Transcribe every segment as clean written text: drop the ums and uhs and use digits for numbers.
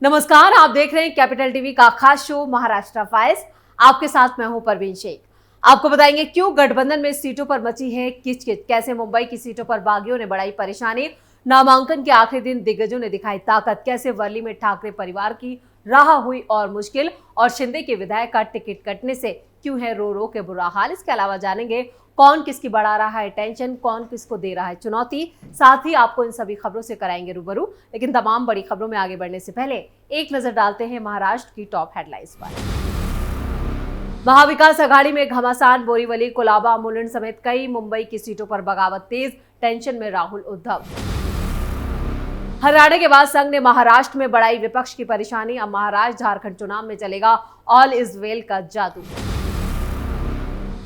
नमस्कार, आप देख रहे हैं कैपिटल टीवी का खास शो महाराष्ट्र फाइल्स। आपके साथ मैं हूं परवीन शेख। आपको बताएंगे क्यों गठबंधन में सीटों पर मची है किचकिच, कैसे मुंबई की सीटों पर बागियों ने बढ़ाई परेशानी, नामांकन के आखिरी दिन दिग्गजों ने दिखाई ताकत, कैसे वर्ली में ठाकरे परिवार की राह हुई और मुश्किल, और शिंदे के विधायक का टिकट कटने से क्यों है रो रो के बुरा हाल। इसके अलावा जानेंगे कौन किसकी बढ़ा रहा है टेंशन, कौन किसको दे रहा है चुनौती। साथ ही आपको इन सभी खबरों से कराएंगे रूबरू। लेकिन तमाम बड़ी खबरों में आगे बढ़ने से पहले एक नजर डालते हैं महाराष्ट्र की टॉप हेडलाइंस पर। महाविकास आघाड़ी में घमासान, बोरीवली, कोलाबा, मुलुंड समेत कई मुंबई की सीटों पर बगावत तेज, टेंशन में राहुल उद्धव। हरियाणा के बाद संघ ने महाराष्ट्र में बढ़ाई विपक्ष की परेशानी, अब महाराष्ट्र झारखंड चुनाव में चलेगा ऑल इज वेल का जादू।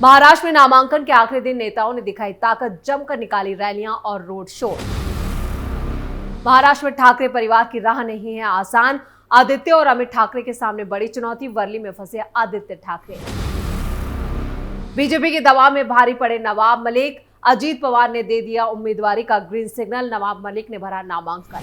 महाराष्ट्र में नामांकन के आखिरी दिन नेताओं ने दिखाई ताकत, जमकर निकाली रैलियां और रोड शो। महाराष्ट्र में ठाकरे परिवार की राह नहीं है आसान, आदित्य और अमित ठाकरे के सामने बड़ी चुनौती, वर्ली में फंसे आदित्य ठाकरे। बीजेपी के दबाव में भारी पड़े नवाब मलिक, अजीत पवार ने दे दिया उम्मीदवारी का ग्रीन सिग्नल, नवाब मलिक ने भरा नामांकन।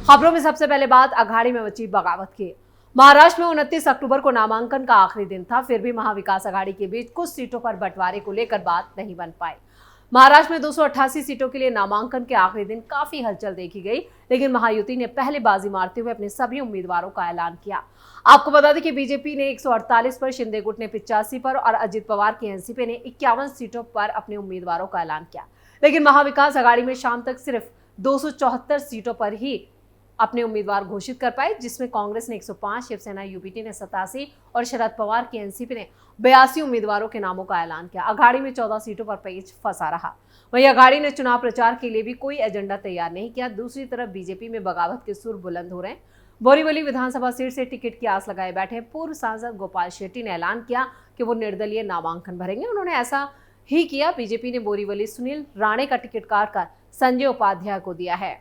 खबरों में सबसे पहले बात अघाड़ी में मची बगावत की। महाराष्ट्र में 29 अक्टूबर को नामांकन का आखिरी दिन था, फिर भी महाविकास आघाड़ी के बीच कुछ सीटों पर बंटवारे को लेकर बात नहीं बन पाई। महाराष्ट्र में 288 सीटों के लिए नामांकन के आखिरी दिन काफी हलचल देखी गई, लेकिन महायुति ने पहले बाजी मारते हुए अपने सभी उम्मीदवारों का ऐलान किया। आपको बता दें कि बीजेपी ने 148 पर, शिंदे गुट ने 85 पर और अजित पवार की एनसीपी ने 51 सीटों पर अपने उम्मीदवारों का ऐलान किया। लेकिन महाविकास आघाड़ी में शाम तक सिर्फ 274 सीटों पर ही अपने उम्मीदवार घोषित कर पाए, जिसमें कांग्रेस ने 105, शिवसेना यूपीटी ने 87 और शरद पवार की एनसीपी ने 82 उम्मीदवारों के नामों का ऐलान किया। अघाड़ी में 14 सीटों पर पेच फंसा रहा। वहीं अघाड़ी ने चुनाव प्रचार के लिए भी कोई एजेंडा तैयार नहीं किया। दूसरी तरफ बीजेपी में बगावत के सुर बुलंद हो रहे हैं। बोरीवली विधानसभा सीट से टिकट की आस लगाए बैठे पूर्व सांसद गोपाल शेट्टी ने ऐलान किया कि वो निर्दलीय नामांकन भरेंगे। उन्होंने ऐसा ही किया। बीजेपी ने बोरीवली सुनील राणे का टिकट काटकर संजय उपाध्याय को दिया है।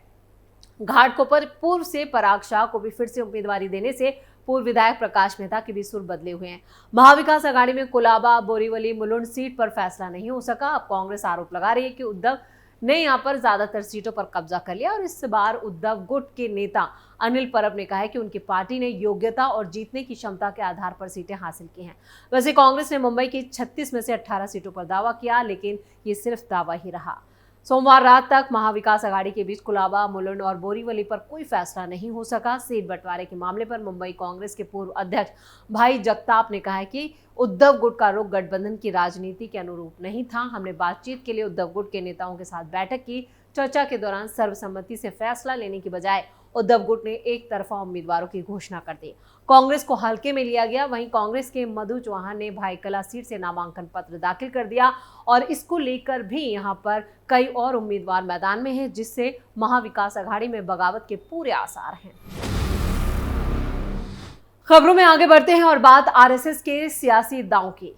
घाटकोपर पूर्व से पराग शाह को भी फिर से उम्मीदवारी देने से पूर्व विधायक प्रकाश मेहता के भी सुर बदले हुए हैं। महाविकास आघाड़ी में कोलाबा, बोरीवली, मुलुंड सीट पर फैसला नहीं हो सका। अब कांग्रेस आरोप लगा रही है कि उद्धव ने यहां पर ज्यादातर सीटों पर कब्जा कर लिया और इस बार उद्धव गुट के नेता अनिल परब ने कहा है कि उनकी पार्टी ने योग्यता और जीतने की क्षमता के आधार पर सीटें हासिल की हैं। वैसे कांग्रेस ने मुंबई की 36 में से 18 सीटों पर दावा किया, लेकिन ये सिर्फ दावा ही रहा। सोमवार रात तक महाविकास आघाड़ी के बीच कोलाबा, मुलुंड और बोरीवली पर कोई फैसला नहीं हो सका। सीट बंटवारे के मामले पर मुंबई कांग्रेस के पूर्व अध्यक्ष भाई जगताप ने कहा है कि उद्धव गुट का रुख गठबंधन की राजनीति के अनुरूप नहीं था। हमने बातचीत के लिए उद्धव गुट के नेताओं के साथ बैठक की। चर्चा के दौरान सर्वसम्मति से फैसला लेने की बजाय उद्धव गुट ने एक तरफा उम्मीदवारों की घोषणा कर दी। कांग्रेस को हल्के में लिया गया। वहीं कांग्रेस के मधु चौहान ने भाईकला सीट से नामांकन पत्र दाखिल कर दिया और इसको लेकर भी यहां पर कई और उम्मीदवार मैदान में हैं, जिससे महाविकास आघाड़ी में बगावत के पूरे आसार हैं। खबरों में आगे बढ़ते हैं और बात आरएसएस के सियासी दांव की।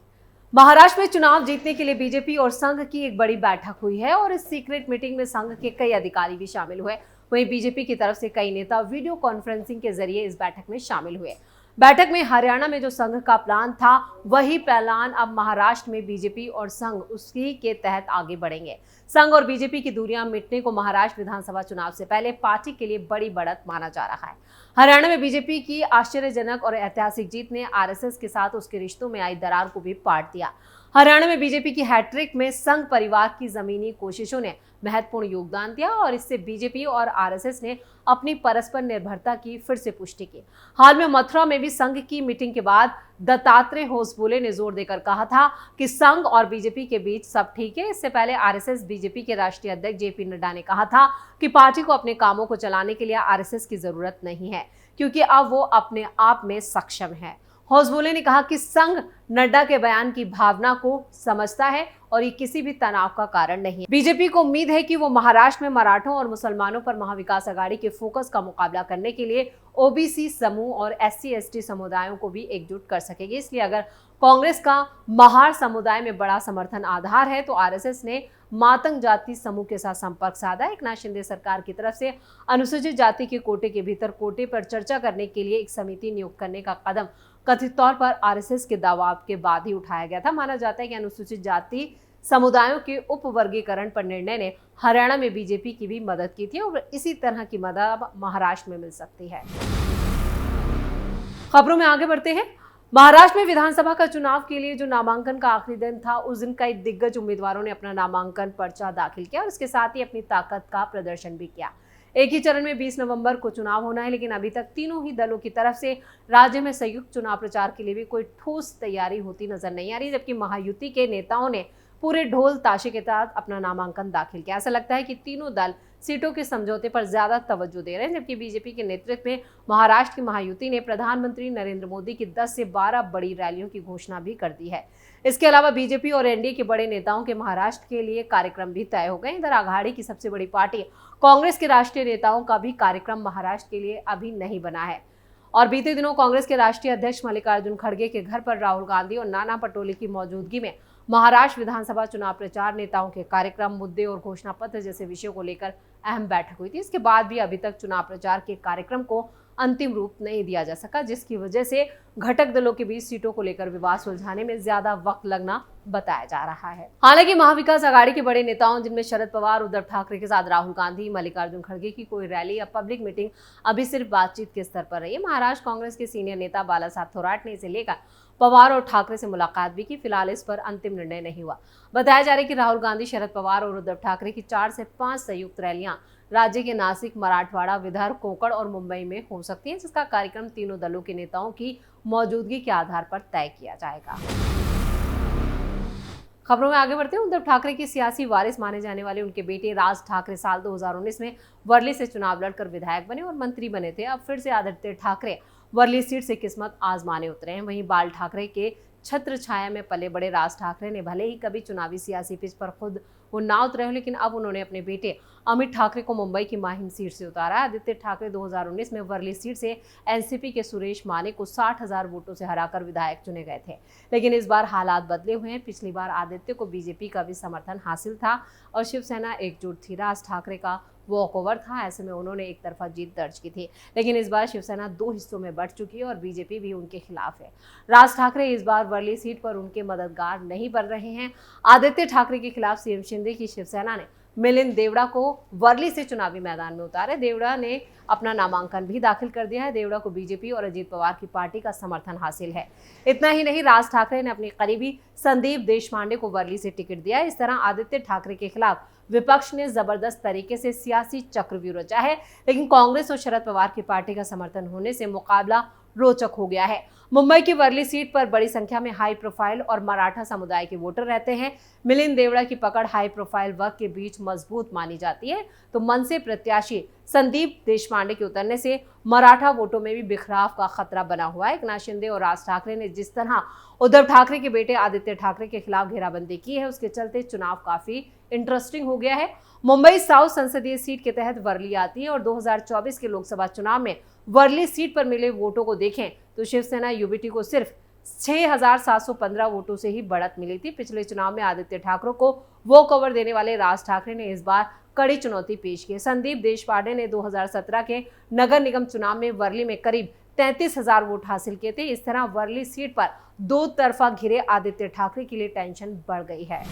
महाराष्ट्र में चुनाव जीतने के लिए बीजेपी और संघ की एक बड़ी बैठक हुई है और इस सीक्रेट मीटिंग में संघ के कई अधिकारी भी शामिल हुए। वहीं बीजेपी की तरफ से कई नेता वीडियो कॉन्फ्रेंसिंग के जरिए इस बैठक में शामिल हुए। बैठक में हरियाणा में जो संघ का प्लान था, वही प्लान अब महाराष्ट्र में बीजेपी और संघ उसी के तहत आगे बढ़ेंगे। संघ और बीजेपी की दूरियां मिटने को महाराष्ट्र विधानसभा चुनाव से पहले पार्टी के लिए बड़ी बढ़त माना जा रहा है। हरियाणा में बीजेपी की आश्चर्यजनक और ऐतिहासिक जीत ने आरएसएस के साथ उसके रिश्तों में आई दरार को भी पाट दिया। हरियाणा में बीजेपी की हैट्रिक में संघ परिवार की जमीनी कोशिशों ने महत्वपूर्ण योगदान दिया और इससे बीजेपी और आरएसएस ने अपनी परस्पर निर्भरता की फिर से पुष्टि की। हाल में मथुरा में भी संघ की मीटिंग के बाद दत्तात्रेय होसबोले ने जोर देकर कहा था कि संघ और बीजेपी के बीच सब ठीक है। इससे पहले आरएसएस बीजेपी के राष्ट्रीय अध्यक्ष जेपी नड्डा ने कहा था कि पार्टी को अपने कामों को चलाने के लिए आरएसएस की जरूरत नहीं है, क्योंकि अब वो अपने आप में सक्षम है। होसबोले ने कहा कि संघ नड्डा के बयान की भावना को समझता है और ये किसी भी तनाव का कारण नहीं है। बीजेपी को उम्मीद है कि वो महाराष्ट्र में मराठों और मुसलमानों पर महाविकास आघाड़ी के फोकस का मुकाबला करने के लिए ओबीसी समूह और एससी/एसटी समुदायों को भी एकजुट कर सकेगी। इसलिए अगर कांग्रेस का महार समुदाय में बड़ा समर्थन आधार है, तो आरएसएस ने मातंग जाति समूह के साथ संपर्क साधा। एकनाथ शिंदे सरकार की तरफ से अनुसूचित जाति के कोटे के भीतर कोटे पर चर्चा करने के लिए एक समिति नियुक्त करने का कदम कथित तौर पर आरएसएस के दबाव के बाद ही उठाया गया था। माना जाता है कि अनुसूचित जाति समुदायों के उपवर्गीकरण पर निर्णय ने हरियाणा में बीजेपी की भी मदद की थी और इसी तरह की मदद अब महाराष्ट्र में मिल सकती है। खबरों में आगे बढ़ते हैं। महाराष्ट्र में विधानसभा का चुनाव के लिए जो नामांकन का आखिरी दिन था, उस दिन कई दिग्गज उम्मीदवारों ने अपना नामांकन पर्चा दाखिल किया और इसके साथ ही अपनी ताकत का प्रदर्शन भी किया। एक ही चरण में 20 नवंबर को चुनाव होना है, लेकिन अभी तक तीनों ही दलों की तरफ से राज्य में संयुक्त चुनाव प्रचार के लिए भी कोई ठोस तैयारी होती नजर नहीं आ रही, जबकि महायुति के नेताओं ने पूरे ढोल ताशे के साथ अपना नामांकन दाखिल किया। ऐसा लगता है कि तीनों दल सीटों के समझौते पर ज्यादा तवज्जो दे रहे हैं, जबकि बीजेपी के नेतृत्व में महाराष्ट्र की महायुति ने प्रधानमंत्री नरेंद्र मोदी की 10 से 12 बड़ी रैलियों की घोषणा भी कर दी है। इसके अलावा बीजेपी और एनडीए के बड़े नेताओं के महाराष्ट्र के लिए कार्यक्रम भी तय हो गए। इधर आघाड़ी की सबसे बड़ी पार्टी कांग्रेस के राष्ट्रीय नेताओं का भी कार्यक्रम महाराष्ट्र के लिए अभी नहीं बना है और बीते दिनों कांग्रेस के राष्ट्रीय अध्यक्ष मल्लिकार्जुन खड़गे के घर पर राहुल गांधी और नाना पटोले की मौजूदगी में महाराष्ट्र विधानसभा चुनाव प्रचार, नेताओं के कार्यक्रम, मुद्दे और घोषणा पत्र जैसे विषयों को लेकर अहम बैठक हुई थी। इसके बाद भी अभी तक चुनाव प्रचार के कार्यक्रम को अंतिम रूप नहीं दिया जा सका, जिसकी वजह से घटक दलों के बीच सीटों को लेकर विवाद सुलझाने में ज्यादा वक्त लगना बताया जा रहा है। हालांकि महाविकास आघाड़ी के बड़े नेताओं, जिनमें शरद पवार, उद्धव ठाकरे के साथ राहुल गांधी, मल्लिकार्जुन खड़गे की कोई रैली या पब्लिक मीटिंग अभी सिर्फ बातचीत के स्तर पर रही है। महाराष्ट्र कांग्रेस के सीनियर नेता बाला साहब थोराट ने इसे लेकर पवार और ठाकरे से मुलाकात भी की। फिलहाल इस पर अंतिम निर्णय नहीं हुआ। बताया जा रहा है कि राहुल गांधी, शरद पवार और उद्धव ठाकरे की 4 से 5 संयुक्त रैलियां राज्य के नासिक, मराठवाड़ा, विदर्भ, कोंकण और मुंबई में हो सकती है, जिसका कार्यक्रम तीनों दलों के नेताओं की मौजूदगी के आधार पर तय किया जाएगा। खबरों में आगे बढ़ते हैं। उद्धव ठाकरे की सियासी वारिस माने जाने वाले उनके बेटे राज ठाकरे साल 2019 में वर्ली से चुनाव लड़कर विधायक बने और मंत्री बने थे। अब फिर से आदित्य ठाकरे वर्ली सीट से किस्मत आजमाने उतरे हैं। वहीं बाल ठाकरे के छत्र छाया में पले बड़े राज ठाकरे ने भले ही कभी चुनावी सियासी पिच पर खुद वो ना उतरे हो, लेकिन अब उन्होंने अपने बेटे अमित ठाकरे को मुंबई की माहिम सीट से उतारा। आदित्य ठाकरे 2019 में वर्ली सीट से एनसीपी के सुरेश माने को 60,000 वोटों से हराकर विधायक चुने गए थे, लेकिन इस बार हालात बदले हुए हैं। पिछली बार आदित्य को बीजेपी का भी समर्थन हासिल था और शिवसेना एकजुट थी। राज ठाकरे का वॉकओवर था, ऐसे में उन्होंने एक तरफा जीत दर्ज की थी, लेकिन इस बार शिवसेना 2 हिस्सों में बंट चुकी है और बीजेपी भी उनके खिलाफ है। राज ठाकरे इस बार वर्ली सीट पर उनके मददगार नहीं बन रहे हैं। आदित्य ठाकरे के खिलाफ सीएम शिंदे की शिवसेना ने मिलिंद देवड़ा को वर्ली से चुनावी मैदान में उतारे। देवड़ा ने अपना नामांकन भी दाखिल कर दिया है। देवड़ा को बीजेपी और अजीत पवार की पार्टी का समर्थन हासिल है। इतना ही नहीं, राज ठाकरे ने अपने करीबी संदीप देशपांडे को वर्ली से टिकट दिया है। इस तरह आदित्य ठाकरे के खिलाफ विपक्ष ने जबरदस्त तरीके से सियासी चक्रव्यूह रचा है, लेकिन कांग्रेस और शरद पवार की पार्टी का समर्थन होने से मुकाबला रोचक हो गया है। मुंबई की वर्ली सीट पर बड़ी संख्या में हाई प्रोफाइल और मराठा समुदाय के वोटर रहते हैं। मिलिंद देवड़ा की पकड़ हाई प्रोफाइल वर्ग के बीच मजबूत मानी जाती है, तो मन से प्रत्याशी संदीप देशपांडे के उतरने से मराठा वोटों में भी बिखराव का खतरा बना हुआ है। एकनाथ शिंदे और राज ठाकरे ने जिस तरह उद्धव ठाकरे के बेटे आदित्य ठाकरे के खिलाफ घेराबंदी की है, उसके चलते चुनाव काफी इंटरेस्टिंग हो गया है। मुंबई साउथ संसदीय सीट के तहत वर्ली आती है और 2024 के लोकसभा चुनाव में वर्ली सीट पर मिले वोटों को देखें तो शिवसेना यूबीटी को सिर्फ 6,715 वोटों से ही बढ़त मिली थी। पिछले चुनाव में आदित्य ठाकरे को वॉक ओवर देने वाले राज ठाकरे ने इस बार कड़ी चुनौती पेश की। संदीप देशपांडे ने 2017 के नगर निगम चुनाव में वर्ली में करीब 33,000 वोट हासिल किए थे। इस तरह वर्ली सीट पर 2 तरफा घिरे आदित्य ठाकरे के लिए टेंशन बढ़ गई है।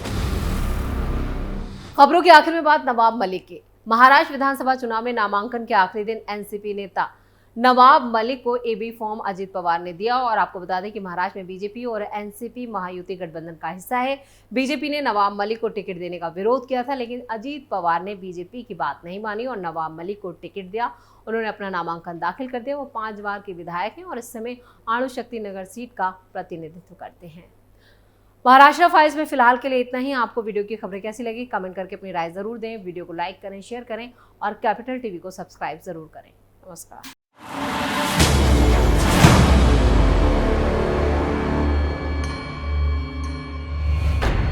खबरों के आखिर में बात नवाब मलिक की। महाराष्ट्र विधानसभा चुनाव में नामांकन के आखिरी दिन एनसीपी नेता नवाब मलिक को एबी फॉर्म अजीत पवार ने दिया और आपको बता दें कि महाराष्ट्र में बीजेपी और एनसीपी महायुति गठबंधन का हिस्सा है। बीजेपी ने नवाब मलिक को टिकट देने का विरोध किया था, लेकिन अजीत पवार ने बीजेपी की बात नहीं मानी और नवाब मलिक को टिकट दिया। उन्होंने अपना नामांकन दाखिल कर दिया। वो 5 बार के विधायक हैं और इस समय अणुशक्ति नगर सीट का प्रतिनिधित्व करते हैं। महाराष्ट्र फाइल्स में फिलहाल के लिए इतना ही। आपको वीडियो की खबरें कैसी लगी कमेंट करके अपनी राय जरूर दें। वीडियो को लाइक करें, शेयर करें और कैपिटल टीवी को सब्सक्राइब जरूर करें। नमस्कार।